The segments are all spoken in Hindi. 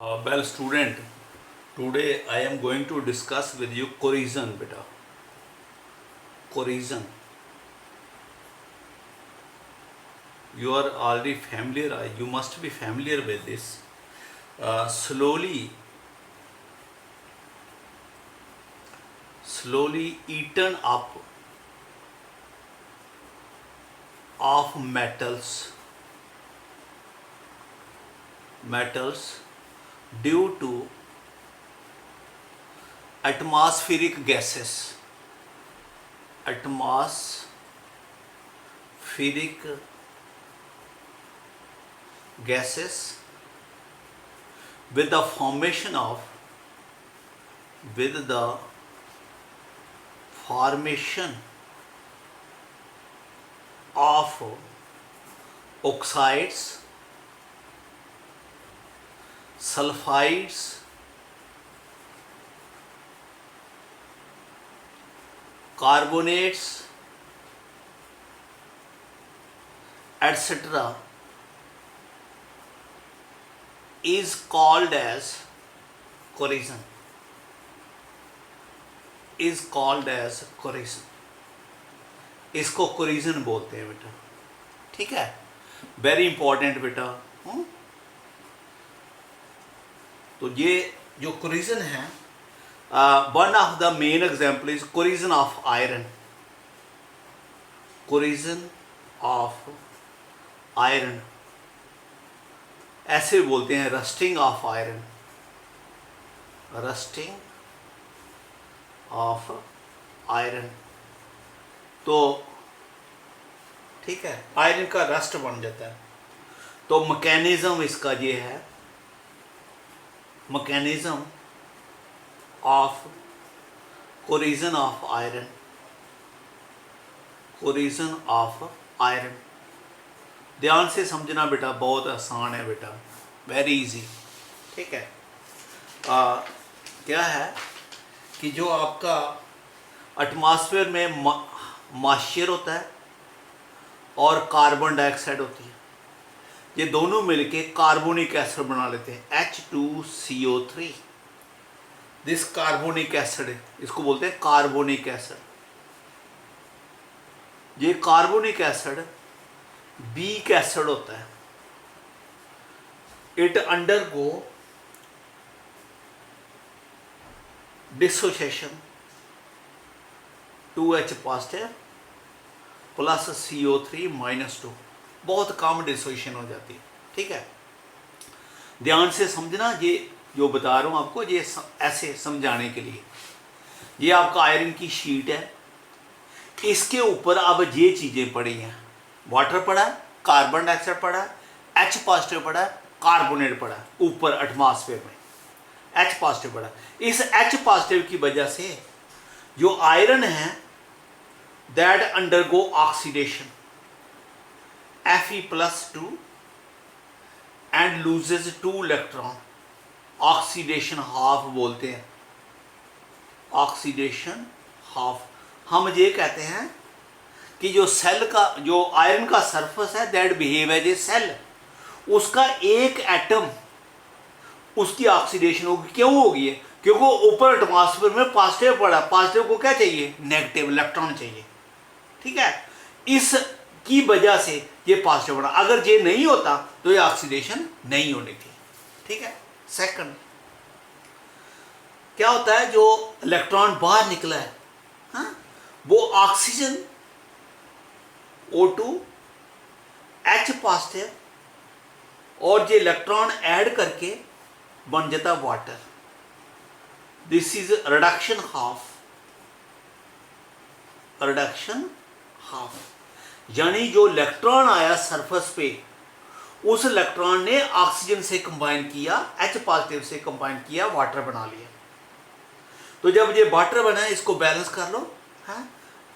Well, student, today I am going to discuss with you cohesion, beta. Cohesion. You are already familiar. You must be familiar with this. Slowly eaten up of metals due to atmospheric gases with the formation of oxides, sulfides, carbonates, etc. is called as cohesion. इसको कोरिजन बोलते हैं बेटा. ठीक है, वेरी इंपॉर्टेंट बेटा. तो ये जो कोरिजन है, one of the main example is corrosion of iron. ऐसे बोलते हैं रस्टिंग ऑफ आयरन. तो ठीक है, आयरन का रस्ट बन जाता है. तो मैकेनिज्म इसका ये है, mechanism of corrosion of iron. ध्यान से समझना बेटा, बहुत आसान है बेटा, वेरी इजी. ठीक है, क्या है कि जो आपका एटमॉस्फेयर में मॉइस्चर होता है और कार्बन डाइऑक्साइड होती है, ये दोनों मिलके कार्बोनिक एसिड बना लेते हैं, H2CO3. दिस कार्बोनिक एसिड, इसको बोलते हैं कार्बोनिक एसिड. ये कार्बोनिक एसिड वीक एसिड होता है. It undergo dissociation, 2H positive plus CO3 -2. बहुत कम डिसोसिएशन हो जाती है. ठीक है, ध्यान से समझना, ये जो बता रहा हूँ आपको, ये ऐसे समझाने के लिए. ये आपका आयरन की शीट है, इसके ऊपर अब ये चीज़ें पड़ी हैं. वाटर पड़ा है, कार्बन डाइऑक्साइड पड़ा है, H पॉजिटिव पड़ा है, कार्बोनेट पड़ा है. ऊपर एटमॉस्फेयर में H पॉजिटिव पड़ा है. इस H पॉजिटिव की वजह से जो आयरन है that undergo oxidation, Fe+2 and loses 2 electron. Oxidation half बोलते हैं, ऑक्सीडेशन हाफ. हम ये कहते हैं कि जो सेल का, जो आयरन का सरफेस है that behave as a cell, उसका एक एटम, उसकी ऑक्सीडेशन होगी. क्यों होगी है? क्योंकि ऊपर एटमॉस्फेयर में पॉजिटिव पड़ा. पॉजिटिव को क्या चाहिए? नेगेटिव इलेक्ट्रॉन चाहिए. ठीक है, इसकी वजह से ये पॉजिटिव पड़ा. अगर ये नहीं होता तो ये ऑक्सीडेशन नहीं होनी थी. ठीक है. सेकंड क्या होता है, जो इलेक्ट्रॉन बाहर निकला है, हाँ, वो ऑक्सीजन O2 H पॉजिटिव और ये इलेक्ट्रॉन ऐड करके बन जाता water. This is reduction half. यानी जो इलेक्ट्रॉन आया सरफेस पे, उस इलेक्ट्रॉन ने ऑक्सीजन से कंबाइन किया, H पॉजिटिव से कंबाइन किया, वाटर बना लिया. तो जब ये वाटर बना है, इसको बैलेंस कर लो. हाँ,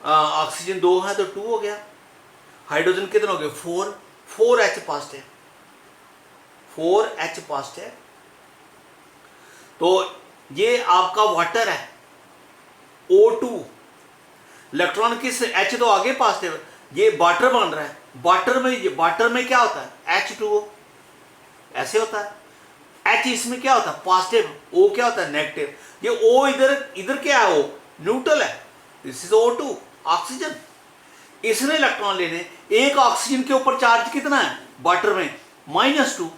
ऑक्सीजन 2 है तो 2 हो गया. हाइड्रोजन कितने हो गए? 4H positive. तो ये आपका वाटर है, O2. इलेक्ट्रॉन किस, H तो आगे पॉजिटिव, ये वाटर बन रहा है. वाटर में क्या होता है? H2O. ऐसे होता है. H इसमें क्या होता है पॉजिटिव, O क्या होता है नेगेटिव। ये O इधर क्या है, O न्यूट्रल है, दिस इज O2 ऑक्सीजन। इसने इलेक्ट्रॉन लेने, एक ऑक्सीजन के ऊपर चार्ज कितना है वाटर में -2,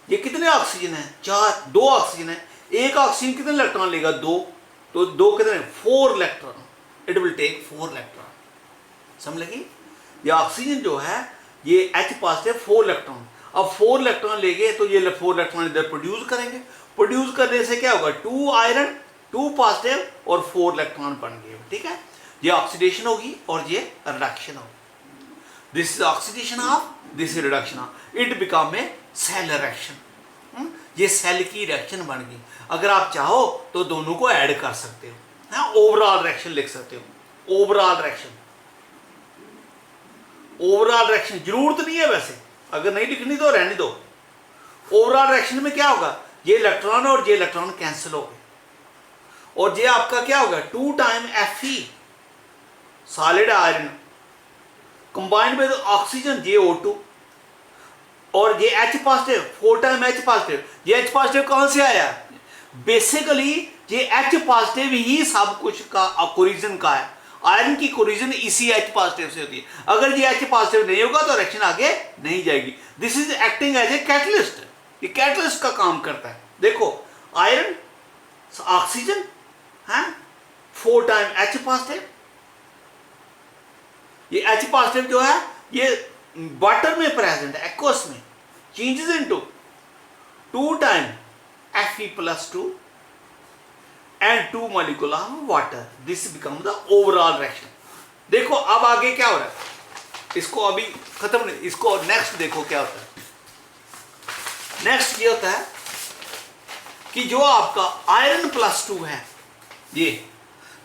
ये कितने ऑक्सीजन है 4, 2 ऑक्सीजन है, एक ऑक्सीजन कितने इलेक्ट्रॉन लेगा 2, तो 2 कितने 4 electron, it will take 4 electron. समझ लगी, ये ऑक्सीजन जो है ये H पॉजिटिव 4 इलेक्ट्रॉन, अब 4 इलेक्ट्रॉन लेंगे तो ये 4 इलेक्ट्रॉन इधर प्रोड्यूस करेंगे, प्रोड्यूस करने से क्या होगा 2 आयरन 2 पॉजिटिव और 4 इलेक्ट्रॉन बन गए। ठीक है, ये ऑक्सीडेशन होगी और ये रिडक्शन होगी। This is oxidation of, this is reduction of, it become a cell reaction. ये सेल की रिएक्शन बन गई। अगर आप चाहो तो दोनों को ऐड कर सकते हो, ओवरऑल रिएक्शन लिख सकते हो। ओवरऑल रिएक्शन, ओवरऑल रिएक्शन जरूरत नहीं है वैसे, अगर नहीं लिखनी तो रहने दो। ओवरऑल रिएक्शन में क्या होगा, ये इलेक्ट्रॉन और ये इलेक्ट्रॉन कैंसिल हो गए, और ये आपका क्या होगा 2 time Fe solid iron combined with oxygen JO2, और ये H positive 4 time H positive. ये H पॉजिटिव कहां से आया, बेसिकली ये H पॉजिटिव ही सब कुछ का कोरिजन का है। आयरन की कोरिजन इसी H पॉजिटिव से होती है। अगर ये H पॉजिटिव नहीं होगा तो रिएक्शन आगे नहीं जाएगी। This is acting as a catalyst, ये कैटलिस्ट का काम करता है। देखो आयरन ऑक्सीजन है 4 टाइम H पॉजिटिव, ये H पॉजिटिव जो है ये वाटर में प्रेजेंट है, एक्वस में, changes into 2 time Fe+2 and 2 molecule of water. This becomes the overall reaction. देखो अब आगे क्या हो रहा है, इसको अभी खत्म नहीं, इसको नेक्स्ट देखो क्या होता है। नेक्स्ट ये होता है कि जो आपका आयरन +2 है, ये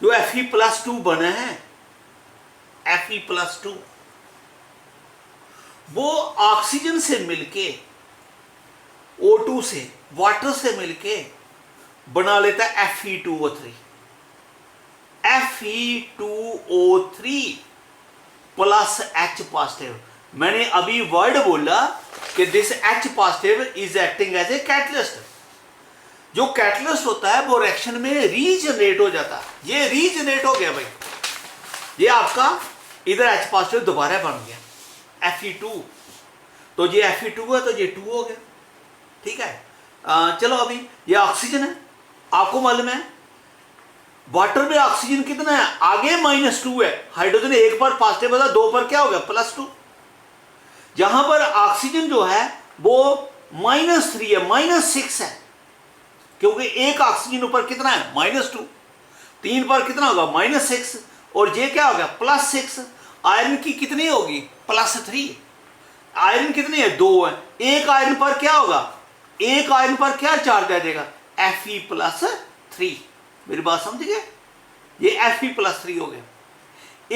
जो Fe+2 बना है, Fe+2 वो ऑक्सीजन से मिलके O2 से वाटर से मिलके बना लेता है Fe2O3, Fe2O3 plus H positive. मैंने अभी वर्ड बोला कि this H positive is acting as a catalyst. जो कैटलिस्ट होता है वो रिएक्शन में रीजनरेट हो जाता है। ये रीजनरेट हो गया भाई, ये आपका इधर H पॉजिटिव दोबारा बन गया Fe2, तो ये Fe2 है तो ये 2 हो गया। ठीक है, चलो अभी ये ऑक्सीजन है, आपको मालूम है वाटर में ऑक्सीजन कितना है, आगे -2 है, हाइड्रोजन एक पर पॉजिटिव होता, 2 पर क्या हो गया +2। जहां पर ऑक्सीजन जो है वो -3 है, -6 है, क्योंकि एक ऑक्सीजन ऊपर कितना है -2, 3 पर कितना होगा -6, और ये क्या होगा +6। आयरन की कितनी होगी +3, आयरन कितनी है 2 है, एक आयरन पर क्या होगा, एक आयरन पर क्या चार्ज आ जाएगा Fe+3। मेरी बात समझ गए, ये Fe+3 हो गया।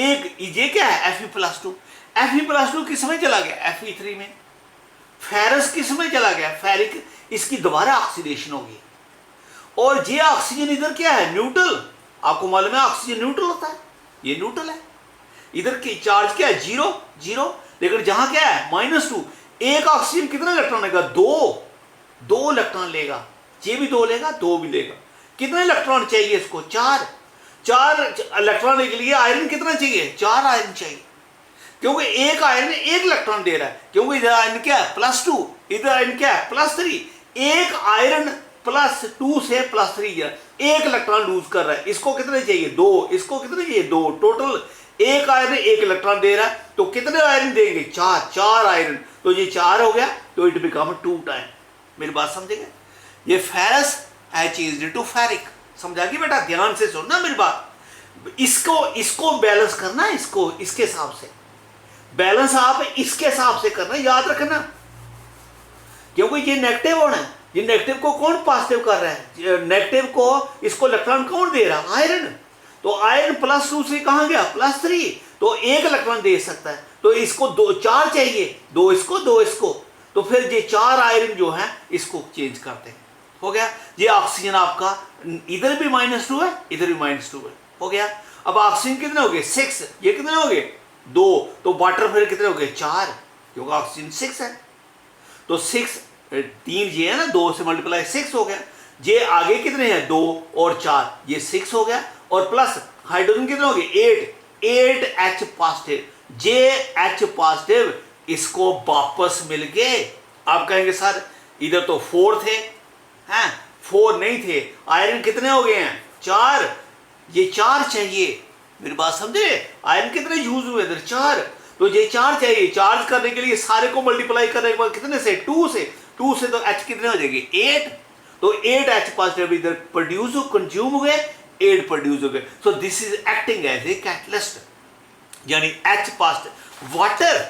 एक ये क्या है Fe+2, Fe+2 किस में चला गया Fe3 में, फेरस किस में चला गया फेरिक, इसकी दोबारा ऑक्सीडेशन होगी, और ये ऑक्सीजन इधर क्या है न्यूट्रल। आपको मालूम है ऑक्सीजन न्यूट्रल होता है, ये न्यूट्रल है, इधर की चार्ज क्या है 0 0, लेकिन जहां क्या है -2, एक ऑक्सीजन कितना इलेक्ट्रॉन लेगा 2 इलेक्ट्रॉन लेगा, ये भी 2 लेगा 2 भी लेगा। कितने इलेक्ट्रॉन चाहिए इसको 4 इलेक्ट्रॉन के लिए आयरन कितना चाहिए 4 आयरन चाहिए, क्योंकि एक आयरन 1 इलेक्ट्रॉन दे रहा है, क्योंकि इधर आयरन क्या है +2, इधर आयरन क्या है +3, एक आयरन +2 से +3 है, 1 इलेक्ट्रॉन लूज कर रहा है, इसको कितने चाहिए 2, इसको कितने चाहिए 2, टोटल एक आयरन 1 इलेक्ट्रॉन दे रहा है, तो कितने आयरन देंगे 4 आयरन, तो ये 4 हो गया, तो इट बिकम 2 टाइम। मेरी बात समझेंगे, ये फेरस है चेंज्ड इनटू फेरिक। समझा कि बेटा, ध्यान से सुनना मेरी बात, इसको बैलेंस करना है, इसको इसके हिसाब से बैलेंस आप इसके हिसाब से करना, याद रखना, क्योंकि ये नेगेटिव होना है, ये नेगेटिव को कौन पॉजिटिव कर रहा है, नेगेटिव को इसको इलेक्ट्रॉन कौन दे रहा है आयरन, तो आयरन +2 से कहां गया +3, तो 1 इलेक्ट्रॉन दे सकता है, तो इसको 4 चाहिए, 2 इसको 2 इसको, तो फिर ये 4 आयरन जो है इसको चेंज करते हैं, हो गया। ये ऑक्सीजन आपका इधर भी -2 है, इधर भी -2 है, हो गया। अब ऑक्सीजन कितने हो गए 6, ये कितने हो गए 2, तो वाटर फिर कितने हो गए 4, क्योंकि ऑक्सीजन 6 है, तो 6 3 जे है ना, 2 से मल्टीप्लाई 6 हो गया। जे आगे कितने हैं 2 और 4, ये 6 हो गया, और प्लस हाइड्रोजन कितने हो गए 8 H पॉजिटिव, जे H पॉजिटिव, इसको वापस मिल गए। आप कहेंगे सर इधर तो 4 थे, हैं 4 नहीं थे, आयरन कितने हो गए हैं 4, ये 4 चाहिए, मेरी बात समझे, आयरन कितने यूज हुए इधर 4, तो ये 4 चाहिए। चार्ज करने के लिए सारे को मल्टीप्लाई करने के बाद कितने से 2 से, 2 से तो H कितने हो जाएंगे 8, तो 8 H पॉजिटिव इधर प्रोड्यूस हो, कंज्यूम हो गए, 8 प्रोड्यूस हो गए। So this is acting as a catalyst, यानी H पॉजिटिव। वाटर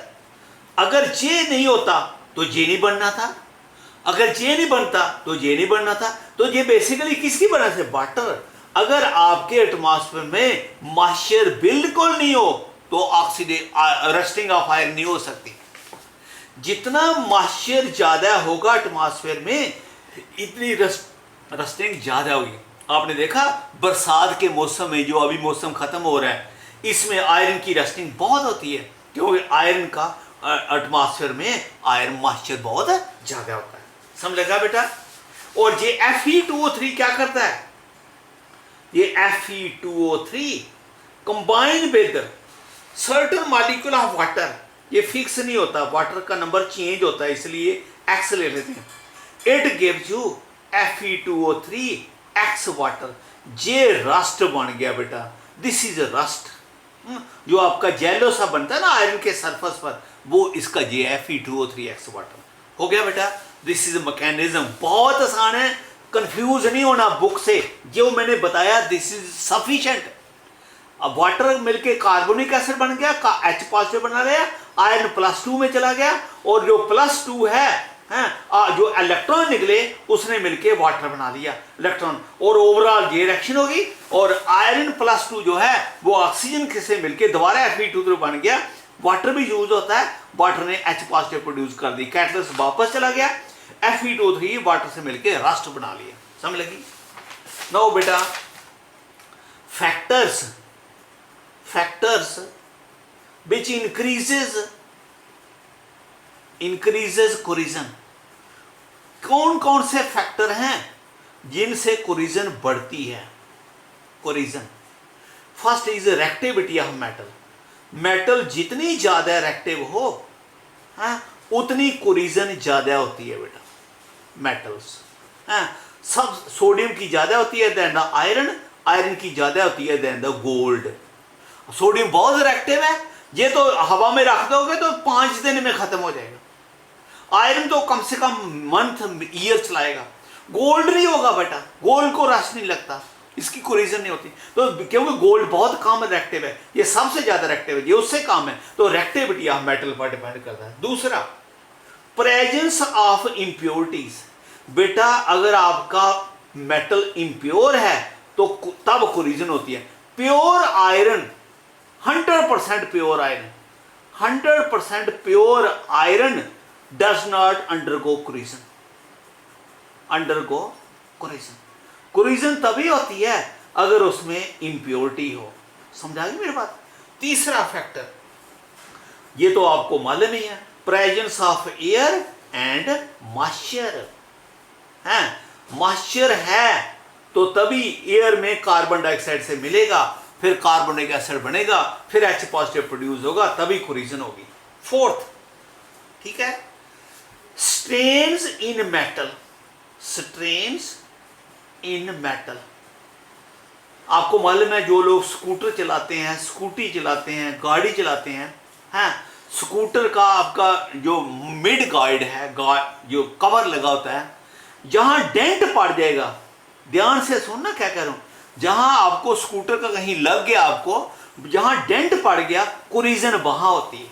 अगर जे नहीं होता तो जे नहीं बनना था, अगर जे नहीं बनता तो जे नहीं बनना था, तो ये बेसिकली किसकी वजह से वाटर। अगर आपके एटमॉस्फेयर में मॉइस्चर बिल्कुल नहीं हो तो रस्टिंग ऑफ आयरन नहीं हो सकती। जितना मॉइस्चर ज्यादा होगा एटमॉस्फेयर में इतनी रस्टिंग ज्यादा होगी। आपने देखा बरसात के मौसम में, जो अभी मौसम खत्म हो रहा है, इसमें आयरन की रस्टिंग बहुत होती है, क्योंकि आयरन का एटमॉस्फेयर में आयरन मॉइस्चर बहुत ज्यादा होता है। समझ लगा बेटा। और ये Fe2O3 क्या करता है, ये Fe2O3 combine with certain molecule of water, ये फिक्स नहीं होता, वाटर का नंबर चेंज होता है, इसलिए एक्स ले लेते हैं। It gives you Fe2O3 x water, J rust बन गया बेटा, दिस इज रस्ट। जो आपका जेलो सा बनता है ना आयरन के सरफेस पर, वो इसका जे Fe2O3 एक्स वाटर हो गया बेटा। दिस इज मैकेनिज्म, बहुत आसान है, कंफ्यूज नहीं होना बुक से, जो मैंने बताया दिस इज सफिशिएंट। अब वाटर मिलके कार्बोनिक एसिड बन गया, H पॉजिटिव बना गया, आयरन +2 में चला गया, और जो +2 है जो इलेक्ट्रॉन निकले उसने मिलके वाटर बना लिया इलेक्ट्रॉन, और ओवरऑल ये रिएक्शन होगी, और आयरन +2 जो है वो ऑक्सीजन से मिलके दोबारा Fe2O3 बन गया। वाटर भी यूज होता है, वाटर ने H पॉजिटिव प्रोड्यूस कर दी, कैटलिस्ट वापस चला गया, Fe2O3 वाटर से मिलके रस्ट बना लिया। समझ लगी। नो बेटा, फैक्टर्स which increases कोरिजन, कौन कौन से फैक्टर हैं जिनसे कोरिजन बढ़ती है। Corrosion first is reactivity of metal, metal जितनी ज्यादा रिएक्टिव हो उतनी कोरिजन ज्यादा होती है बेटा। मेटल्स सब, सोडियम की ज्यादा होती है देन द आयरन, आयरन की ज्यादा होती है देन द गोल्ड। सोडियम बहुत रिएक्टिव है, ये तो हवा में रख दोगे तो 5 दिन में खत्म हो जाएगा, आयरन तो कम से कम मंथ ईयर चलाएगा। गोल्ड नहीं होगा बेटा, गोल्ड को रस नहीं लगता, इसकी कोरिजन नहीं होती, तो क्योंकि गोल्ड बहुत कम रिएक्टिव है, ये सबसे ज्यादा रिएक्टिव है, ये उससे कम है, तो रिएक्टिविटी ऑफ मेटल पर डिपेंड करता है। दूसरा, प्रेजेंस ऑफ इंप्योरिटीज, बेटा अगर आपका मेटल इंप्योर है तो तब कोरिजन होती है। Pure iron 100% pure iron, 100% pure iron does not undergo corrosion, undergo corrosion. Corrosion तभी होती है अगर उसमें इंप्योरिटी हो। समझा गई मेरी बात। तीसरा फैक्टर, ये तो आपको मालूम ही है, presence of air and moisture है। मॉइस्चर है तो तभी एयर में कार्बन डाइऑक्साइड से मिलेगा, फिर कार्बोनिक एसिड बनेगा, फिर H पॉजिटिव प्रोड्यूस होगा, तभी कोरिजन होगी। फोर्थ, ठीक है, स्ट्रेन्स इन मेटल, स्ट्रेन्स इन मेटल। आपको मालूम है जो लोग स्कूटर चलाते हैं, स्कूटी चलाते हैं, गाड़ी चलाते हैं, स्कूटर का आपका जो मिड गार्ड है, जो कवर लगा होता है, जहां डेंट पड़ जाएगा, ध्यान से सुनना क्या कह रहा हूं, जहां आपको स्कूटर का कहीं लग गया, आपको जहां डेंट पड़ गया, कोरिजन वहां होती है,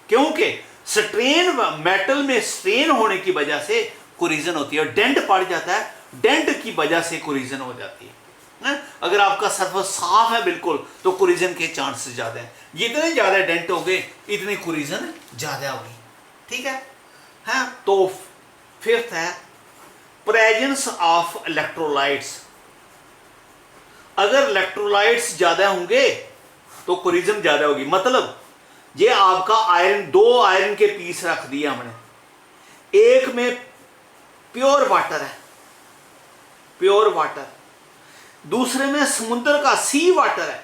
क्योंकि स्ट्रेन, मेटल में स्ट्रेन होने की वजह से कोरिजन होती है। डेंट पड़ जाता है, डेंट की वजह से कोरिजन हो जाती है। अगर आपका सरफेस साफ है बिल्कुल तो कोरिजन के चांसेस ज्यादा हैं, जितने ज्यादा डेंट होंगे इतनी कोरिजन ज्यादा होगी। ठीक है। तो फिफ्थ है प्रेजेंस ऑफ इलेक्ट्रोलाइट्स। अगर इलेक्ट्रोलाइट्स ज्यादा होंगे तो कोरिजन ज्यादा होगी। मतलब ये आपका आयरन, 2 आयरन के पीस रख दिए हमने, एक में प्योर वाटर है, प्योर वाटर। दूसरे में समुद्र का सी वाटर है।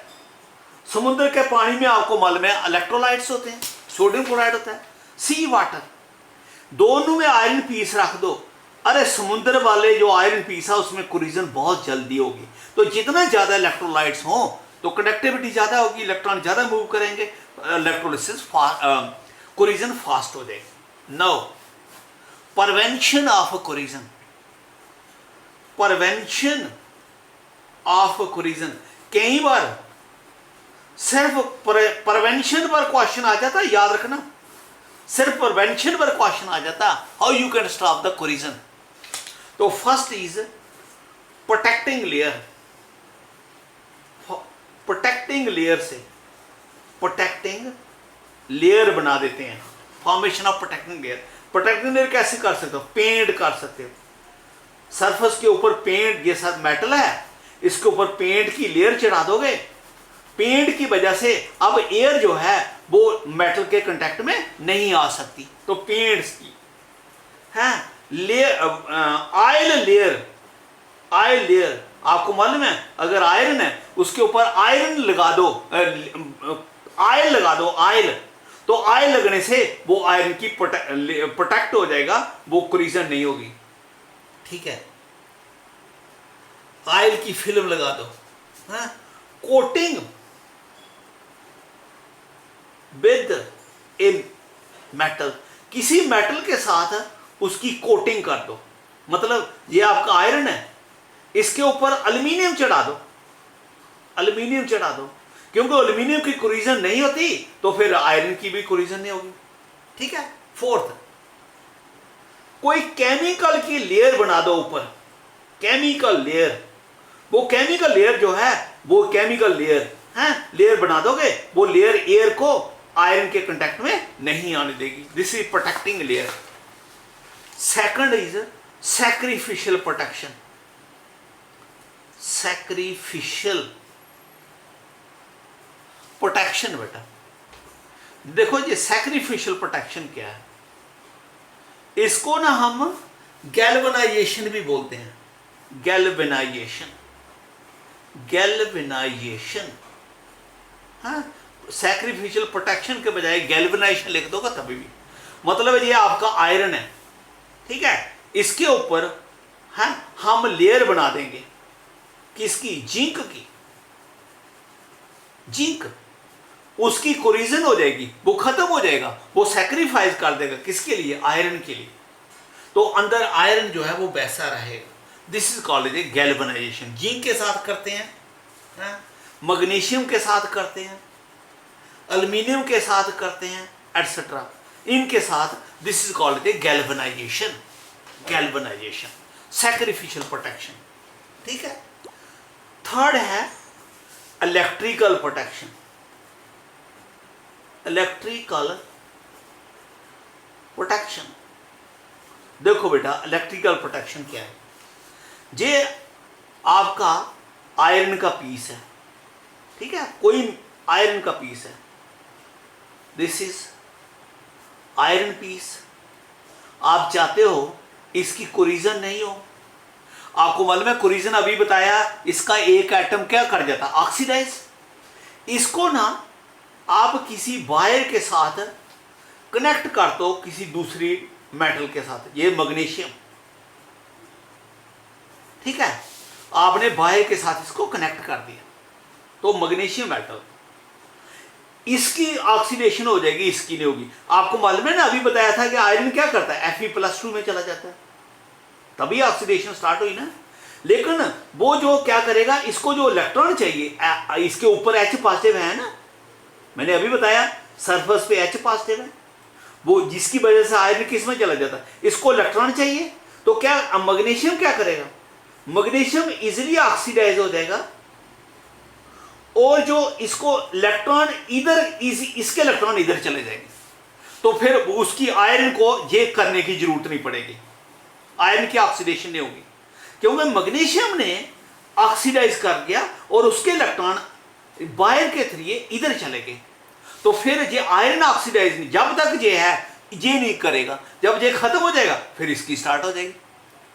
समुद्र के पानी में आपको मालूम है इलेक्ट्रोलाइट्स होते हैं, सोडियम क्लोराइड होता है, सी वाटर। दोनों में आयरन पीस रख दो, अरे समुद्र वाले जो आयरन पीस है उसमें कोलिजन बहुत जल्दी होगी। तो जितना ज्यादा इलेक्ट्रोलाइट्स हो तो कंडक्टिविटी ज्यादा होगी, इलेक्ट्रॉन ज्यादा मूव करेंगे, इलेक्ट्रोलिसिस कोलिजन फास्ट हो जाएगी। No prevention of collision, prevention of collision. कई बार सिर्फ प्रिवेंशन पर क्वेश्चन आ जाता है, याद रखना, सिर्फ प्रिवेंशन पर क्वेश्चन आ जाता, how you can stop the collision. तो first is protecting layer, protecting layer से प्रोटेक्टिंग लेयर बना देते हैं, formation of protecting layer. Protecting layer कैसे कर सकते हो? पेंट कर सकते हो, सरफेस के ऊपर पेंट, ये सब मेटल है, इसके ऊपर पेंट की लेयर चढ़ा दोगे, पेंट की वजह से अब एयर जो है वो मेटल के कांटेक्ट में नहीं आ सकती। तो पेंट्स की है layer, oil layer, oil layer आपको मालूम है, अगर आयरन है उसके ऊपर आयरन लगा दो, आयल लगा दो, आयल, तो आयल लगने से वो आयरन की प्रोटेक्ट हो जाएगा, वो कोलिजन नहीं होगी। ठीक है, आयल की फिल्म लगा दो। हाँ? कोटिंग विद ए मेटल, किसी मेटल के साथ उसकी कोटिंग कर दो। मतलब ये आपका आयरन है, इसके ऊपर एल्युमिनियम चढ़ा दो, एल्युमिनियम चढ़ा दो, क्योंकि एल्युमिनियम की कोलिजन नहीं होती तो फिर आयरन की भी कोलिजन नहीं होगी। ठीक है। फोर्थ, कोई केमिकल की लेयर बना दो ऊपर, केमिकल लेयर। वो केमिकल लेयर जो है वो केमिकल लेयर है, लेयर बना दोगे, वो लेयर एयर को आयरन के कांटेक्ट में नहीं आने देगी। This is protecting layer. Second is sacrificial protection, sacrificial protection. बेटा देखो ये सैक्रिफिशियल प्रोटेक्शन क्या है, इसको ना हम गैल्वेनाइजेशन भी बोलते हैं, गैल्वेनाइजेशन, गैल्वेनाइजेशन। हाँ, सैक्रिफिशियल प्रोटेक्शन के बजाय गैल्वेनाइजेशन लिख दोगा तभी भी, मतलब ये आपका आयरन है, ठीक है, इसके ऊपर है हम लेयर बना देंगे, किसकी? जिंक की। जिंक, उसकी कोलिजन हो जाएगी, वो खत्म हो जाएगा, वो सैक्रिफाइस कर देगा, किसके लिए? आयरन के लिए। तो अंदर आयरन जो है वो वैसा रहेगा। This is called a galvanisation. Zinc के साथ करते हैं, मैग्नीशियम के साथ करते हैं, एल्युमिनियम के साथ करते हैं, एटसेट्रा, इनके साथ। This is called a galvanisation, galvanisation, sacrificial protection. ठीक है। थर्ड है इलेक्ट्रिकल प्रोटेक्शन, इलेक्ट्रिकल प्रोटेक्शन। देखो बेटा इलेक्ट्रिकल प्रोटेक्शन क्या है, ये आपका आयरन का पीस है, ठीक है, कोई आयरन का पीस है, दिस इज आयरन पीस। आप चाहते हो इसकी कोलिजन नहीं हो, आपको मालूम है कोलिजन अभी बताया, इसका एक एटम क्या कर जाता? ऑक्सीडाइज। इसको ना आप किसी वायर के साथ कनेक्ट कर दो, किसी दूसरी मेटल के साथ, ये मैग्नीशियम, ठीक है, आपने वायर के साथ इसको कनेक्ट कर दिया, तो मैग्नीशियम मेटल, इसकी ऑक्सीडेशन हो जाएगी, इसकी नहीं होगी। आपको मालूम है ना, अभी बताया था कि आयरन क्या करता है? Fe+2 में चला जाता है, तभी ऑक्सीडेशन स्टार्ट हुई ना। लेकिन वो जो क्या करेगा, इसको जो इलेक्ट्रॉन चाहिए, इसके ऊपर H पॉजिटिव है ना, मैंने अभी बताया सरफेस पे H पॉजिटिव है, वो जिसकी वजह से आयरन किस में चला जाता है, इसको इलेक्ट्रॉन चाहिए। तो क्या मैग्नीशियम क्या करेगा? मैग्नीशियम इजीली ऑक्सीडाइज हो जाएगा, और जो इसको इलेक्ट्रॉन इधर, इसके इलेक्ट्रॉन इधर चले जाएंगे, तो फिर उसकी आयरन को ये करने की जरूरत नहीं पड़ेगी, आयरन की ऑक्सीडेशन नहीं होगी, क्योंकि मैग्नीशियम ने ऑक्सीडाइज कर दिया और उसके इलेक्ट्रॉन वायर के थ्रू इधर चले गए। तो फिर ये आयरन ऑक्सीडाइज नहीं, जब तक ये है ये नहीं करेगा, जब ये खत्म हो जाएगा फिर इसकी स्टार्ट हो जाएगी।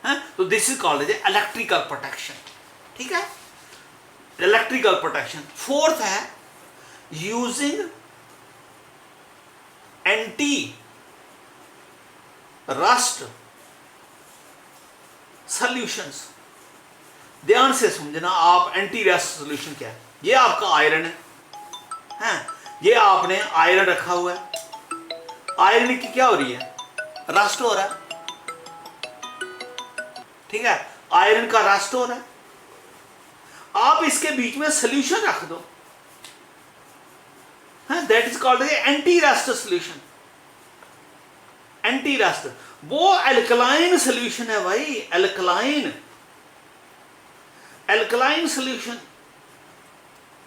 है, तो this is called as electrical protection. ठीक है, इलेक्ट्रिकल प्रोटेक्शन। फोर्थ है यूजिंग एंटी रस्ट सॉल्यूशंस। ध्यान से समझना आप, एंटी रस्ट सॉल्यूशन क्या है। ये आपका आयरन है, ये आपने आयरन रखा हुआ है, आयरन की क्या हो रही है, रस्ट हो रहा है। ठीक है, आयरन का रस्ट हो रहा है, आप इसके बीच में सोल्यूशन रख दो, that is called anti rust solution. Anti rust वो एल्कलाइन सोल्यूशन है भाई, एल्कलाइन, एल्कलाइन सोल्यूशन।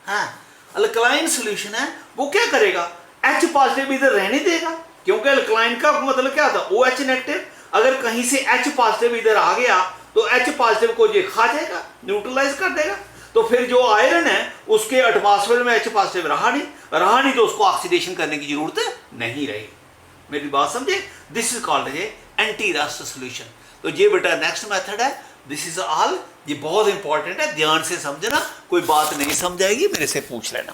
हाँ, अल्कलाइन सोल्यूशन है, वो क्या करेगा, H पॉजिटिव इधर रहने देगा, क्योंकि अल्कलाइन का मतलब क्या था, OH नेगेटिव। अगर कहीं से H पॉजिटिव इधर आ गया तो H पॉजिटिव को ये खा जाएगा, न्यूट्रलाइज कर देगा। तो फिर जो आयरन है उसके एटमॉस्फेयर में H पॉजिटिव रहा नहीं तो उसको ऑक्सीडेशन करने की जरूरत नहीं रही। मेरी बात समझे, this is called a anti rust solution. तो ये बेटा नेक्स्ट मेथड है, दिस इज ऑल। ये बहुत इंपॉर्टेंट है, ध्यान से समझना, कोई बात नहीं समझ आएगी मेरे से पूछ लेना।